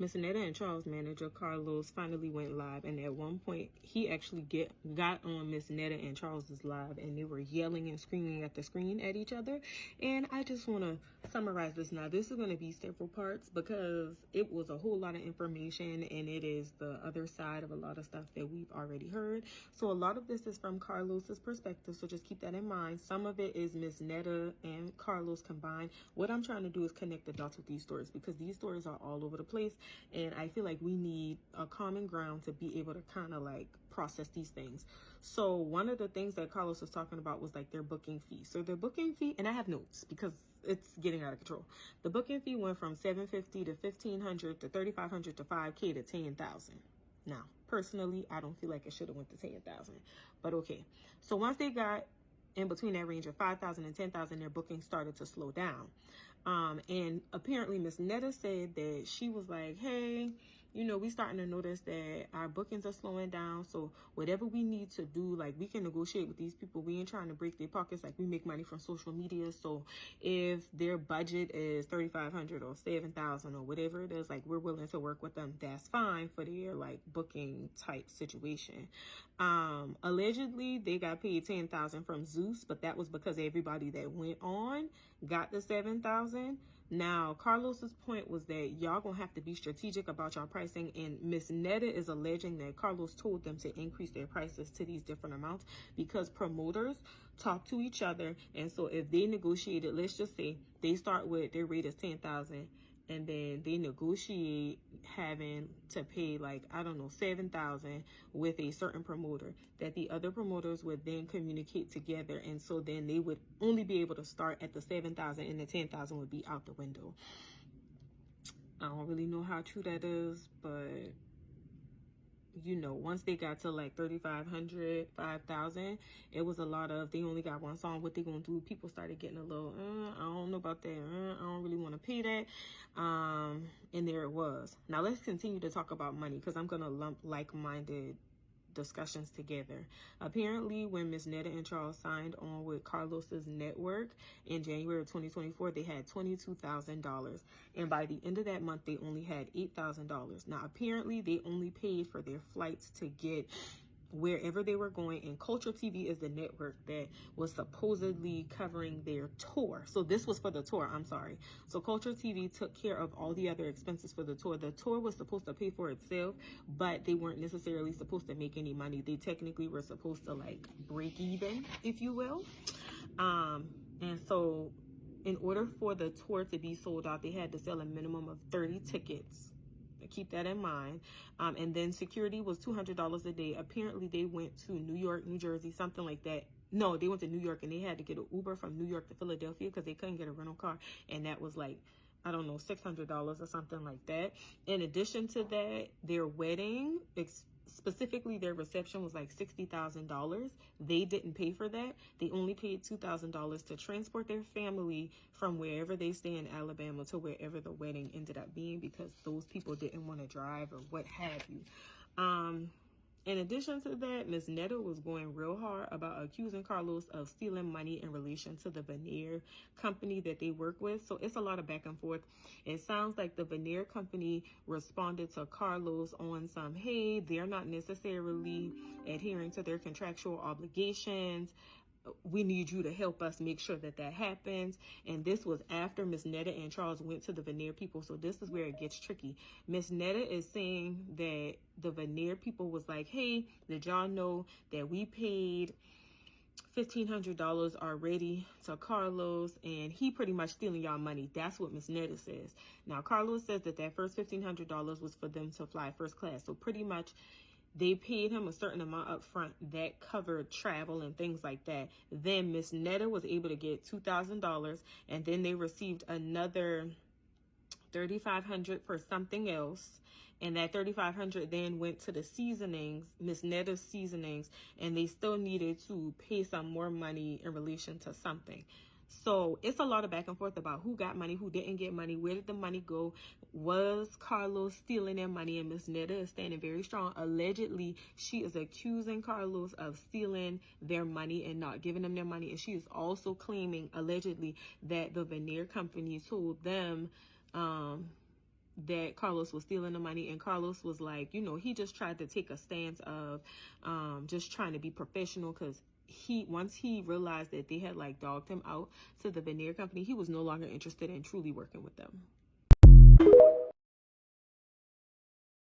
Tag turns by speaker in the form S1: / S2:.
S1: Miss Netta and Charles manager Carlos finally went live, and at one point he actually got on Miss Netta and Charles's live, and they were yelling and screaming at the screen at each other. And I just want to summarize this now. This is going to be several parts because it was a whole lot of information, and it is the other side of a lot of stuff that we've already heard. So a lot of this is from Carlos's perspective, so just keep that in mind. Some of it is Miss Netta and Carlos combined. What I'm trying to do is connect the dots with these stories, because these stories are all over the place, and I feel like we need a common ground to be able to kind of like process these things. So one of the things that Carlos was talking about was like their booking fee. So their booking fee, and I have notes because it's getting out of control. The booking fee went from $750 to $1,500 to $3,500 to $5K to $10,000. Now, personally, I don't feel like it should have went to $10,000, but okay. So once they got in between that range of $5,000 and $10,000, their booking started to slow down. And apparently Miss Netta said that she was like, hey, you know, we starting to notice that our bookings are slowing down. So whatever we need to do, like, we can negotiate with these people. We ain't trying to break their pockets. Like, we make money from social media. So if their budget is $3,500 or $7,000 or whatever it is, like, we're willing to work with them. That's fine for their like booking type situation. Allegedly they got paid $10,000 from Zeus, but that was because everybody that went on got the $7,000. Now, Carlos's point was that y'all gonna have to be strategic about y'all pricing, and Miss Netta is alleging that Carlos told them to increase their prices to these different amounts because promoters talk to each other. And so if they negotiated, let's just say they start with their rate is $10,000, and then they negotiate having to pay like, I don't know, $7,000 with a certain promoter, that the other promoters would then communicate together. And so then they would only be able to start at the $7,000, and the $10,000 would be out the window. I don't really know how true that is, but you know, once they got to like 3,500, 5,000, it was a lot of, they only got one song, what they gonna do? People started getting a little, I don't know about that, I don't really want to pay that. And there it was. Now let's continue to talk about money, because I'm gonna lump like-minded discussions together. Apparently, when Miss Netta and Charles signed on with Carlos's network in January of 2024, they had $22,000, and by the end of that month they only had $8,000. Now apparently they only paid for their flights to get wherever they were going, and Culture TV is the network that was supposedly covering their tour. So this was for the tour, I'm sorry. So Culture TV took care of all the other expenses for the tour. The tour was supposed to pay for itself, but they weren't necessarily supposed to make any money. They technically were supposed to like break even, if you will. And so in order for the tour to be sold out, they had to sell a minimum of 30 tickets. Keep that in mind. And then security was $200 a day. Apparently they went to New York, New Jersey, something like that. No, they went to New York, and they had to get an Uber from New York to Philadelphia because they couldn't get a rental car, and that was like, I don't know, $600 or something like that. In addition to that, their wedding, specifically their reception, was like $60,000. They didn't pay for that. They only paid $2,000 to transport their family from wherever they stay in Alabama to wherever the wedding ended up being, because those people didn't want to drive or what have you. In addition to that, Miss Netta was going real hard about accusing Carlos of stealing money in relation to the veneer company that they work with. So it's a lot of back and forth. It sounds like the veneer company responded to Carlos on some, hey, they're not necessarily adhering to their contractual obligations. We need you to help us make sure that that happens. And this was after Miss Netta and Charles went to the veneer people. So this is where it gets tricky. Miss Netta is saying that the veneer people was like, hey, did y'all know that we paid $1,500 already to Carlos, and he pretty much stealing y'all money? That's what Miss Netta says. Now Carlos says that that first $1,500 was for them to fly first class. So pretty much they paid him a certain amount up front that covered travel and things like that. Then Miss Netta was able to get $2,000, and then they received another $3,500 for something else, and that $3,500 then went to the seasonings, Miss Netta's seasonings, and they still needed to pay some more money in relation to something. So it's a lot of back and forth about who got money, who didn't get money, where did the money go, was Carlos stealing their money? And Miss Netta is standing very strong. Allegedly, she is accusing Carlos of stealing their money and not giving them their money. And she is also claiming, allegedly, that the veneer company told them that Carlos was stealing the money, and Carlos was like, you know, he just tried to take a stance of just trying to be professional, because once he realized that they had like dogged him out to the veneer company, he was no longer interested in truly working with them.